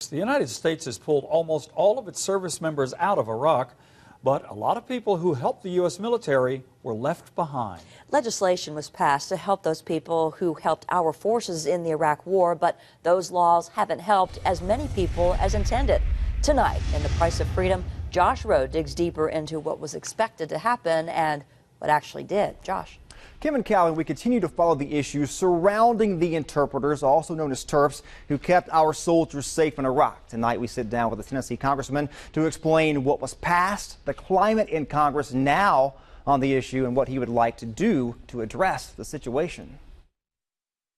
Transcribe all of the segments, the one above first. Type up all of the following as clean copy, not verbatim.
troops. The United States has pulled almost all of its service members out of Iraq, but a lot of people who helped the U.S. military were left behind. Legislation was passed to help those people who helped our forces in the Iraq War, but those laws haven't helped as many people as intended. Tonight, in The Price of Freedom, Josh Rowe digs deeper into what was expected to happen and what actually did. Josh. Kim and Calvin, we continue to follow the issues surrounding the interpreters, also known as TERPs, who kept our soldiers safe in Iraq. Tonight, we sit down with a Tennessee congressman to explain what was passed, the climate in Congress now on the issue, and what he would like to do to address the situation.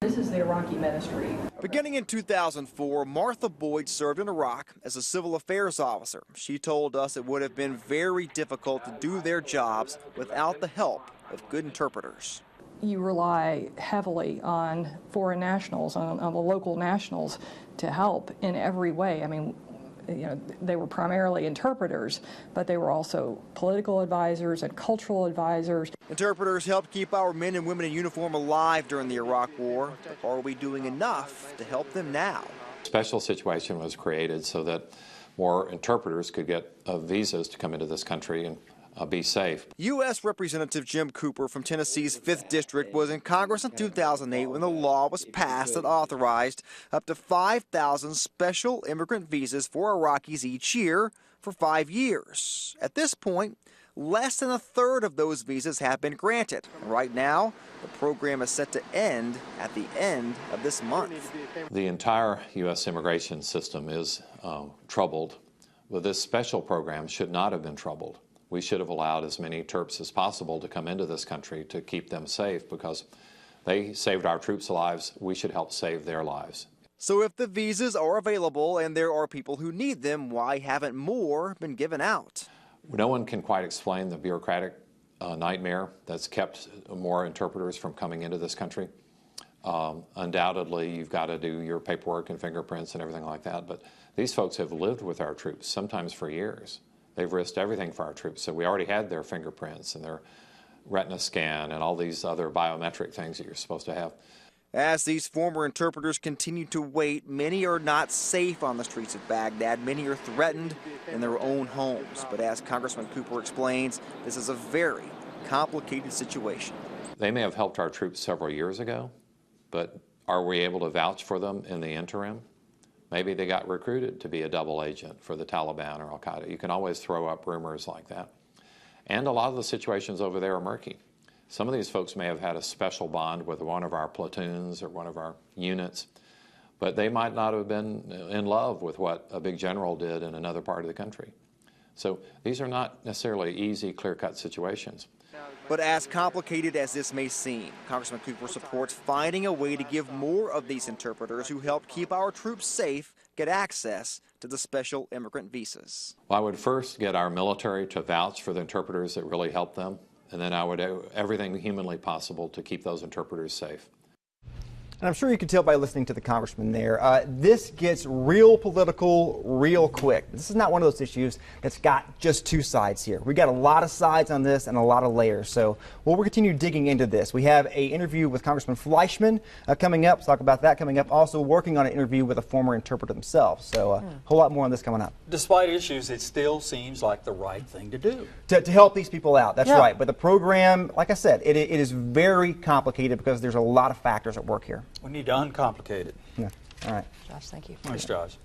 This is the Iraqi ministry. Beginning in 2004, Martha Boyd served in Iraq as a civil affairs officer. She told us it would have been very difficult to do their jobs without the help of good interpreters. You rely heavily on foreign nationals, on the local nationals to help in every way. I mean, you know, they were primarily interpreters, but they were also political advisors and cultural advisors. Interpreters helped keep our men and women in uniform alive during the Iraq War. But are we doing enough to help them now? A special situation was created so that more interpreters could get visas to come into this country and be safe. U.S. Representative Jim Cooper from Tennessee's 5th District was in Congress in 2008 when the law was passed that authorized up to 5,000 special immigrant visas for Iraqis each year for 5 years. At this point, less than a third of those visas have been granted. And right now, the program is set to end at the end of this month. The entire U.S. immigration system is troubled, but this special program should not have been troubled. We should have allowed as many TERPs as possible to come into this country to keep them safe, because they saved our troops' lives. We should help save their lives. So if the visas are available and there are people who need them, why haven't more been given out? No one can quite explain the bureaucratic nightmare that's kept more interpreters from coming into this country. Undoubtedly, you've got to do your paperwork and fingerprints and everything like that, but these folks have lived with our troops, sometimes for years. They've risked everything for our troops, so we already had their fingerprints and their retina scan and all these other biometric things that you're supposed to have. As these former interpreters continue to wait, many are not safe on the streets of Baghdad. Many are threatened in their own homes. But as Congressman Cooper explains, this is a very complicated situation. They may have helped our troops several years ago, but are we able to vouch for them in the interim? Maybe they got recruited to be a double agent for the Taliban or Al-Qaeda. You can always throw up rumors like that. And a lot of the situations over there are murky. Some of these folks may have had a special bond with one of our platoons or one of our units, but they might not have been in love with what a big general did in another part of the country. So these are not necessarily easy, clear-cut situations. But as complicated as this may seem, Congressman Cooper supports finding a way to give more of these interpreters who helped keep our troops safe get access to the special immigrant visas. Well, I would first get our military to vouch for the interpreters that really helped them, and then I would do everything humanly possible to keep those interpreters safe. And I'm sure you can tell by listening to the congressman there, this gets real political real quick. This is not one of those issues that's got just two sides here. We got a lot of sides on this and a lot of layers. So we'll continue digging into this. We have an interview with Congressman Fleischman coming up. Let's talk about that coming up. Also working on an interview with a former interpreter themselves. So a whole lot more on this coming up. Despite issues, it still seems like the right thing to do. To help these people out. That's right. But the program, like I said, it is very complicated because there's a lot of factors at work here. We need to uncomplicate it. Yeah. All right. Josh, thank you. Thanks, Josh.